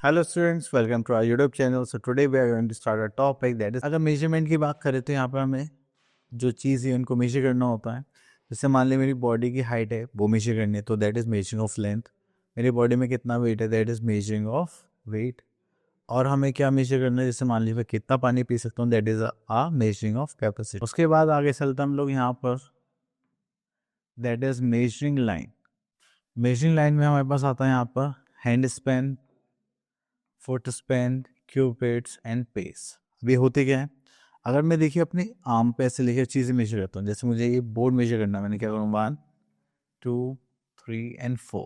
Hello students, welcome to our YouTube channel. So today we are going to start a topic that is, अगर measurement की बात करें तो यहाँ पर हमें जो चीज़ है उनको मेजर करना होता है। जैसे मान ली मेरी बॉडी की हाइट है, वो मेजर करनी है, तो that is measuring of length. मेरी बॉडी में कितना वेट है, that is measuring of weight. और हमें क्या मेजर करना है, जैसे मान लीजिए मैं कितना पानी पी सकता हूँ, that is uh measuring of capacity. उसके बाद आगे चलते हम लोग यहाँ पर, that is measuring line. Measuring line में हमारे पास आता है यहाँ पर hand span, foot span, cubits and pace. अभी होते क्या है, अगर मैं देखिए अपने आर्म पे ऐसे लेकर चीज़ें मेजर करता हूँ, जैसे मुझे ये बोर्ड मेजर करना है, मैंने क्या करूँ, 1 2 3 एंड 4।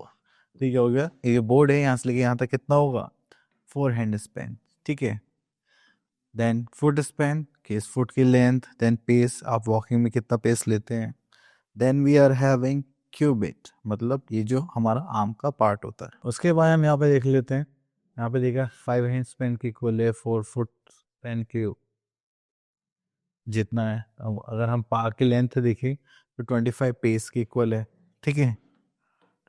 तो ये क्या हो गया, ये बोर्ड है, यहाँ से लेके यहाँ तक कितना होगा, 4 हैंड स्पैन, ठीक है। देन फुट स्पैन, किस फुट की लेंथ। देन पेस, आप वॉकिंग में कितना पेस लेते हैं। Then we are having cubit, मतलब ये जो हमारा आर्म का पार्ट होता है। उसके बाद हम यहाँ पे देख लेते हैं, यहाँ पे देखा 5 हैंड स्पैन की इक्वल है 4 फुट स्पैन क्यूब जितना है। अब अगर हम पार्क की लेंथ देखें तो 25 पेस की इक्वल है, ठीक है।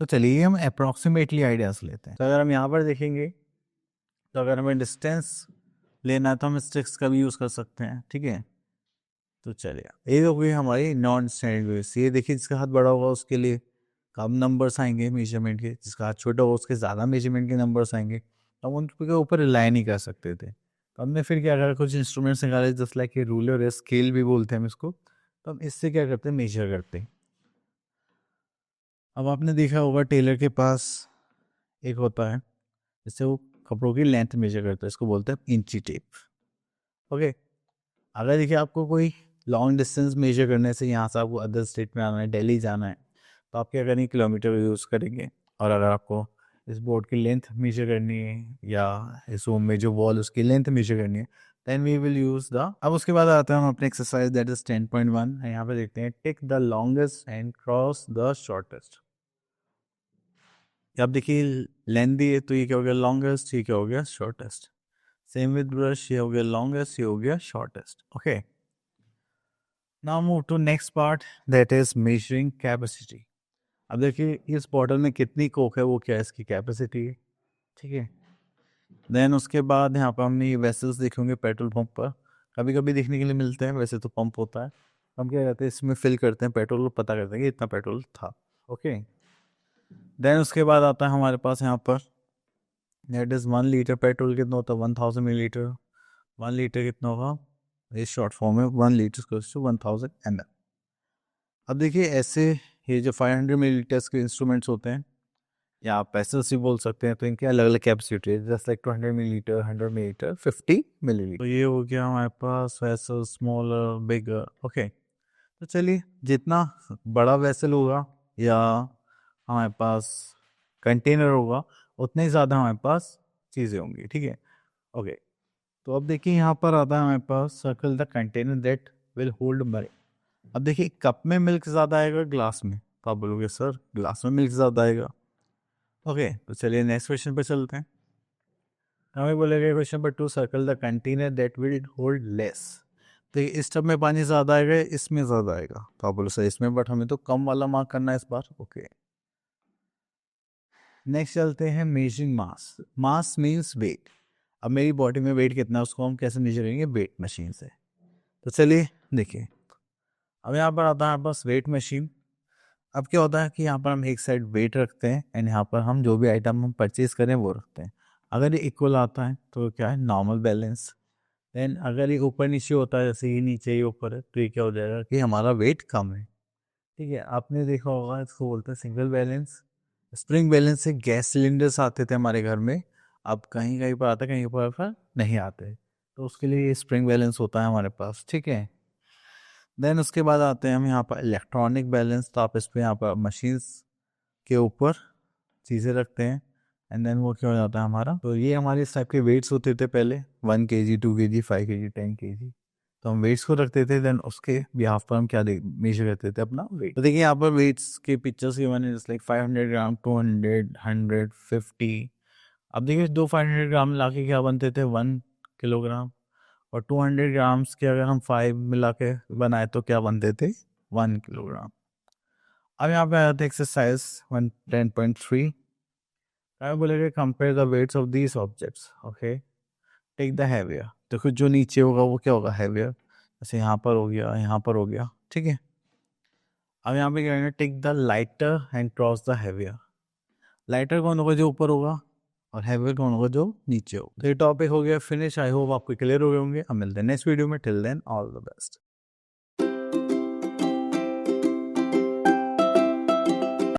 तो चलिए हम अप्रॉक्सीमेटली आइडियाज लेते हैं। तो अगर हम यहाँ पर देखेंगे, तो अगर हमें डिस्टेंस लेना है तो हम स्टिक्स का भी यूज़ कर सकते हैं, ठीक है। तो चलिए, ये हो गई हमारी नॉन स्टैंडर्ड वेव्स। ये देखिए, जिसका हाथ बड़ा होगा उसके लिए कम नंबर्स आएंगे मेजरमेंट के, जिसका हाथ छोटा होगा उसके ज़्यादा मेजरमेंट के नंबर्स आएंगे। तो हम उनके ऊपर रिलाई नहीं कर सकते थे, तो हमने फिर क्या करा, कुछ इंस्ट्रूमेंट्स निकाले, जस्ट लाइक ये रूलर है, स्केल भी बोलते हैं हम इसको। तो हम इससे क्या करते हैं, मेजर करते हैं। अब आपने देखा होगा टेलर के पास एक होता है, जिससे वो कपड़ों की लेंथ मेजर करता है, इसको बोलते हैं इंची टेप। ओके, अगर देखिए आपको कोई लॉन्ग डिस्टेंस मेजर करने से, यहाँ से आपको अदर स्टेट में आना है, दिल्ली जाना है, तो आप क्या करेंगे, किलोमीटर यूज़ करेंगे। और अगर आपको इस बोर्ड की लेंथ मेजर करनी है, या इस रूम में जो वॉल उसकी लेंथ मेजर करनी है, then we will use the. अब उसके बाद आता है हम अपने एक्सरसाइज, दैट इज 10.1 है। यहाँ पे देखते हैं, take the longest and cross the shortest. अब देखिए लेंथ दी है, तो ये क्या हो गया, लॉन्गेस्ट, ये क्या हो गया, शॉर्टेस्ट। सेम विद ब्रश, ये हो गया लॉन्गेस्ट, ये हो गया shortest. Okay, now move to next part, that is measuring capacity. अब देखिए इस बॉटल में कितनी कोक है, वो क्या है, इसकी कैपेसिटी है, ठीक है। देन उसके बाद यहाँ पर हमने ये वेसल्स देखेंगे पेट्रोल पंप पर, कभी कभी देखने के लिए मिलते हैं, वैसे तो पंप होता है। हम क्या करते हैं, इसमें फिल करते हैं पेट्रोल, पता करते हैं कि इतना पेट्रोल था। ओके, देन उसके बाद आता है हमारे पास यहाँ पर, दैट इज 1 लीटर पेट्रोल कितना होता है, 1000 मिलीलीटर। 1 लीटर कितना होगा, इस शॉर्ट फॉर्म में 1 लीटर 1000 ml। अब देखिए ऐसे, ये जो 500 मिलीलीटर्स के इंस्ट्रूमेंट्स होते हैं, या आप पैसेस भी बोल सकते हैं, तो इनके अलग अलग कैपेसिटी है, just like 200 millilitre, 100 millilitre, 50 millilitre. तो ये हो गया हमारे पास वैसल, स्मॉलर, बिगर। ओके, तो चलिए, जितना बड़ा वेसल होगा या हमारे पास कंटेनर होगा, उतने ही ज़्यादा हमारे पास चीज़ें होंगी, ठीक है। ओके, तो अब देखिए यहाँ पर आता है हमारे पास, circle the container that will hold milk. अब देखिए कप में मिल्क ज़्यादा आएगा, ग्लास में, तो आप बोलोगे सर ग्लास में मिल्क ज़्यादा आएगा। ओके, तो चलिए नेक्स्ट क्वेश्चन पे चलते हैं। हमें बोलेगा question number 2, circle the container that will hold less. देखिए इस टब में पानी ज़्यादा आएगा, इसमें ज़्यादा आएगा, तो आप बोलो सर इसमें, बट हमें तो कम वाला मार्क करना है इस बार। ओके, नेक्स्ट चलते हैं, measuring mass. Mass means weight. अब मेरी बॉडी में वेट कितना है, उसको हम कैसे मेजर करेंगे, वेट मशीन से। तो चलिए देखिए, अब यहाँ पर आता है हमारे पास वेट मशीन। अब क्या होता है कि यहाँ पर हम एक साइड वेट रखते हैं, एंड यहाँ पर हम जो भी आइटम हम परचेज करें वो रखते हैं। अगर ये इक्वल आता है तो क्या है, नॉर्मल बैलेंस। देन अगर ये ऊपर नीचे होता है, जैसे ये नीचे ये ऊपर है, तो ये क्या हो जाएगा कि हमारा वेट कम है, ठीक है। आपने देखा होगा, इसको बोलते हैं सिंगल बैलेंस। स्प्रिंग बैलेंस से गैस सिलेंडर्स आते थे हमारे घर में, अब कहीं कहीं पर आता है, कहीं पर नहीं आते, तो उसके लिए ये स्प्रिंग बैलेंस होता है हमारे पास, ठीक है। देन उसके बाद आते हैं हम यहाँ पर इलेक्ट्रॉनिक बैलेंस। तो आप इस पर यहाँ पर मशीन्स के ऊपर चीज़ें रखते हैं, एंड देन वो क्या हो जाता है हमारा, तो ये हमारे इस टाइप के वेट्स होते थे पहले, 1 kg, 2 kg, 5 kg, 10 kg। तो हम वेट्स को रखते थे, देन उसके बिहाफ पर हम क्या मेजर करते थे, अपना वेट। तो देखिए यहाँ पर वेट्स के पिक्चर्स के बने, जैसे लाइक 500 ग्राम, 200, 100, 50। अब देखिए दो 500 ग्राम मिला के क्या बनते थे, 1 किलोग्राम। और 200 ग्राम्स के अगर हम 5 मिला के बनाए तो क्या बनते थे, 1 किलोग्राम। अब यहाँ पे आया था एक्सरसाइज 110.3, मैं बोलेगा compare the weights of these objects, okay. Take the heavier, देखो जो नीचे होगा वो क्या होगा, हैवियर। जैसे यहाँ पर हो गया, यहाँ पर हो गया, ठीक है। अब यहाँ पे क्या करेंगे, take the lighter and cross the heavier. Lighter कौन होगा, जो ऊपर होगा, और हैवियर कौन होगा, जो नीचे होगा। तो ये टॉपिक हो गया फिनिश। आई होप आपको क्लियर हो गए होंगे। अब मिलते हैं नेक्स्ट वीडियो में। Till then all the best.